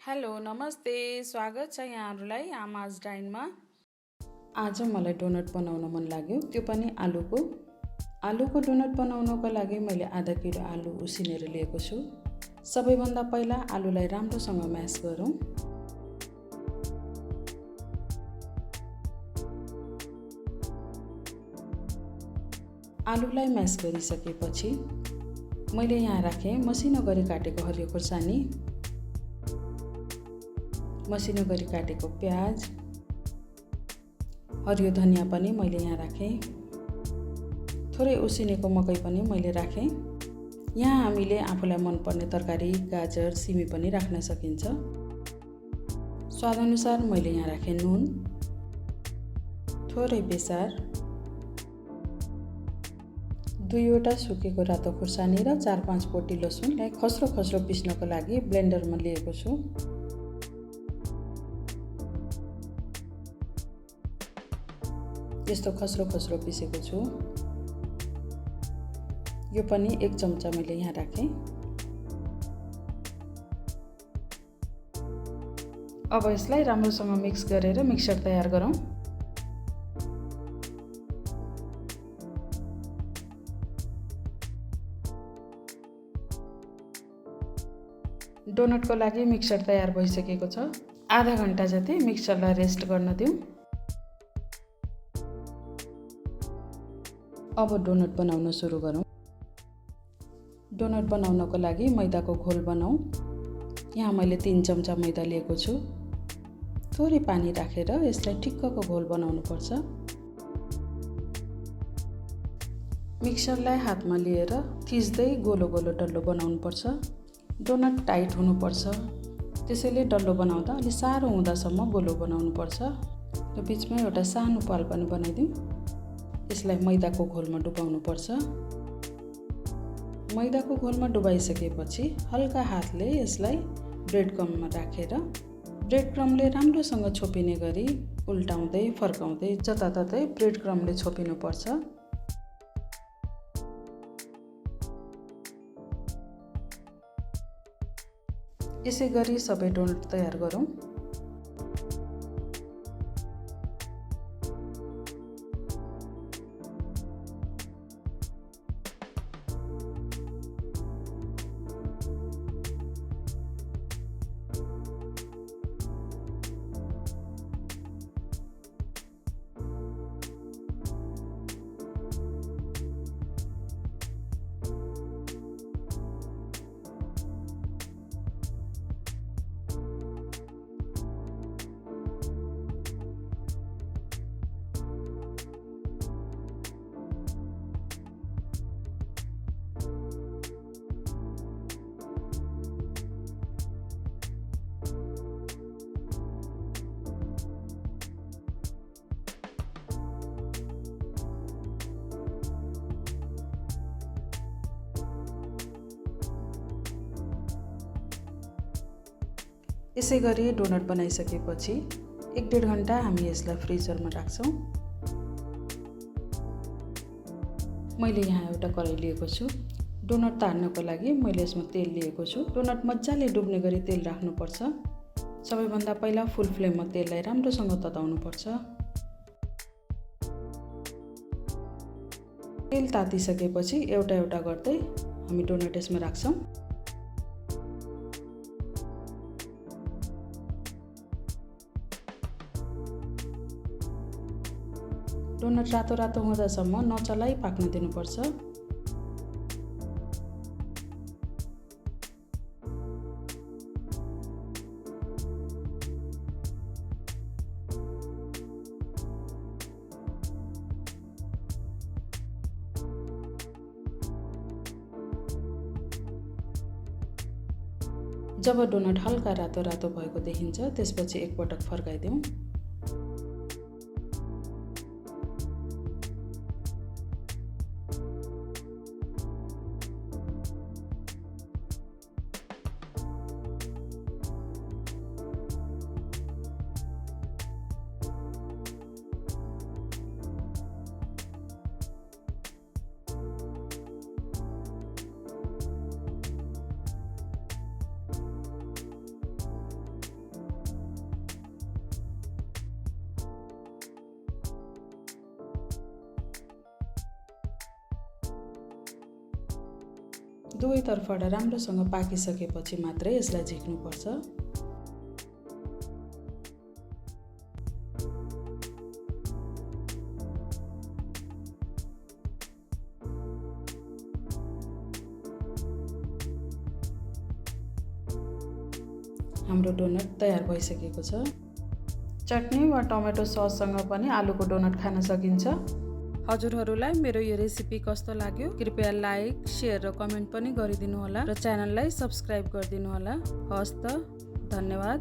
Hello नमस्ते, स्वागत छ यहाँहरूलाई आमाज डाइनमा। आज मलाई डोनट बनाउन मन लाग्यो, त्यो पनि आलुको डोनट बनाउनको लागि मैले आधा किलो आलु उसिनेर लिएको छु। सबैभन्दा पहिला आलुलाई राम्रोसँग म्यास गरौँ। आलुलाई म्यास गरिसकेपछि मैले यहाँ राखेँ मसिनो गरी काटेको हरियो खुर्सानी, मसिनो गरी काटेको प्याज, हरियो धनिया पनि मैले यहाँ राखेँ, थोरै उसिनेको मकै पनि मैले राखेँ। यहाँ हामीले आफूलाई मनपर्ने तरकारी गाजर सिमी पनि राख्न सकिन्छ। स्वादअनुसार मैले यहाँ राखेँ नुन, थोरै बेसार, 2वटा सुकेको रातो खुर्सानी र 4-5 पोटी लसुनलाई खस्रो खस्रो पिस्नको लागि ब्लेन्डरमा लिएको छु। यस्तो खस्रो खस्रो पिसेको छु। यो पनि 1 चम्चा मैले यहाँ राखेँ। अब यसलाई राम्रोसँग मिक्स गरेर मिक्सर तयार गरौँ। डोनटको लागि मिक्सर तयार भइसकेको छ। आधा घण्टा जति मिक्सरलाई रेस्ट गर्न दिउँ। अब डोनट बनाउन सुरु गरौँ। डोनट बनाउनको लागि मैदाको घोल बनाऊ। यहाँ मैले 3 चम्चा मैदा लिएको छु। थोरै पानी राखेर यसलाई ठिक्कको घोल बनाउनु पर्छ। मिक्सरलाई हातमा लिएर थिच्दै गोलो गोलो डल्लो बनाउनु पर्छ। डोनट टाइट हुनुपर्छ, त्यसैले डल्लो बनाउँदा अलि साह्रो हुँदासम्म गोलो बनाउनु पर्छ। र बिचमा एउटा सानो पाल पनि बनाइदिउँ। यसलाई मैदाको घोलमा डुबाउनु पर्छ। मैदाको घोलमा डुबाइसकेपछि हल्का हातले यसलाई ब्रेड क्रम्बमा राखेर ब्रेड क्रम्बले राम्रोसँग छोपिने गरी उल्टाउँदै फर्काउँदै जताततै ब्रेड क्रम्बले छोपिनु पर्छ। यसै गरी सबै डोनट तयार गरौँ। यसै गरी डोनट बनाइसकेपछि 1-1.5 घण्टा हामी यसलाई फ्रिजरमा राख्छौँ। मैले यहाँ एउटा कराई लिएको छु। डोनट तार्नको लागि मैले यसमा तेल लिएको छु। डोनट मजाले डुब्ने गरी तेल राख्नुपर्छ। सबैभन्दा पहिला फुल फ्लेममा तेललाई राम्रोसँग तताउनु पर्छ। तेल तातिसकेपछि एउटा एउटा गर्दै हामी डोनट यसमा राख्छौँ। डोनट रातो रातो हुँदासम्म नचलाई पाक्न दिनुपर्छ। जब डोनट हल्का रातो रातो भएको देखिन्छ त्यसपछि एकपटक फर्काइदिउँ। दुवैतर्फबाट राम्रोसँग पाकिसकेपछि मात्रै यसलाई झिक्नुपर्छ। हाम्रो डोनट तयार भइसकेको छ। चटनी वा टमेटो सससँग पनि आलुको डोनट खान सकिन्छ। हजुरहरूलाई मेरो यो रेसिपी कस्तो लाग्यो कृपया लाइक, शेयर र कमेन्ट पनि गरिदिनु होला र च्यानललाई सब्स्क्राइब गरिदिनु होला। हस्त, धन्यवाद।